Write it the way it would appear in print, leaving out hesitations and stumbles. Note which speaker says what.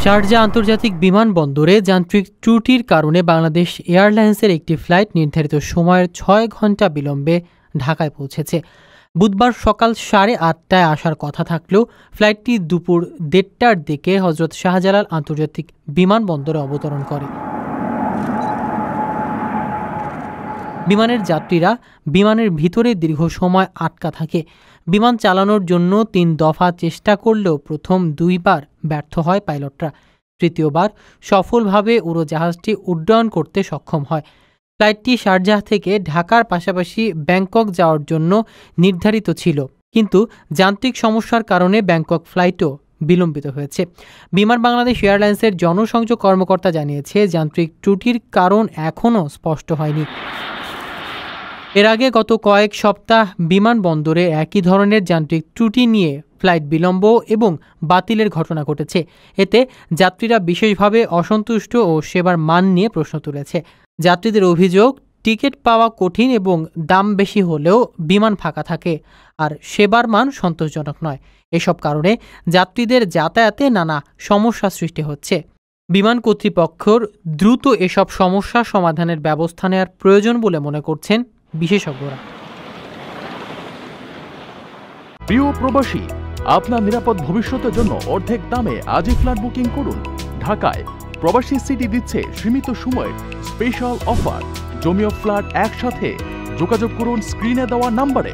Speaker 1: Sharjah আন্তর্জাতিক বিমানবন্দরে যান্ত্রিক ত্রুটির কারণে বাংলাদেশ এয়ারলাইন্সের একটি ফ্লাইট নির্ধারিত সময়ের ৬ ঘণ্টা বিলম্বে ঢাকায় পৌঁছেছে। বুধবার সকাল ৮:৩০টায় আসার কথা থাকলেও ফ্লাইটটি দুপুর ১:৩০টার দিকে হজরত শাহজালাল আন্তর্জাতিক বিমানবন্দরে অবতরণ করে। বিমানের যাত্রীরা বিমানের ভিতরে দীর্ঘ সময় আটকা থাকে। বিমান চালানোর জন্য ৩ দফা চেষ্টা করলেও প্রথম ২ বার ব্যর্থ হয় পাইলটরা। তৃতীয়বার সফলভাবে উড়োজাহাজটি উড্ডয়ন করতে সক্ষম হয়। ফ্লাইটটি শারজাহ থেকে ঢাকার পাশাপাশি ব্যাংকক যাওয়ার জন্য নির্ধারিত ছিল, কিন্তু যান্ত্রিক সমস্যার কারণে ব্যাংকক ফ্লাইটও বিলম্বিত হয়েছে। বিমান বাংলাদেশ এয়ারলাইন্সের জনসংযোগ কর্মকর্তা জানিয়েছে, যান্ত্রিক ত্রুটির কারণ এখনও স্পষ্ট হয়নি। এর আগে গত কয়েক সপ্তাহ বিমানবন্দরে একই ধরনের যান্ত্রিক ত্রুটি নিয়ে ফ্লাইট বিলম্ব এবং বাতিলের ঘটনা ঘটেছে। এতে যাত্রীরা বিশেষভাবে অসন্তুষ্ট ও সেবার মান নিয়ে প্রশ্ন তুলেছে। যাত্রীদের অভিযোগ, টিকিট পাওয়া কঠিন এবং দাম বেশি হলেও বিমান ফাঁকা থাকে, আর সেবার মান সন্তোষজনক নয়। এসব কারণে যাত্রীদের যাতায়াতে নানা সমস্যা সৃষ্টি হচ্ছে। বিমান কর্তৃপক্ষের দ্রুত এসব সমস্যা সমাধানের ব্যবস্থা নেওয়ার প্রয়োজন বলে মনে করছেন বিশেষজ্ঞরা।
Speaker 2: প্রিয় প্রবাসী, আপনার নিরাপদ ভবিষ্যতের জন্য অর্ধেক দামে আজই ফ্ল্যাট বুকিং করুন। ঢাকায় প্রবাসী সিটি দিচ্ছে সীমিত সময়ের স্পেশাল অফার। জমিও ফ্ল্যাট একসাথে। যোগাযোগ করুন স্ক্রিনে দেওয়া নাম্বারে।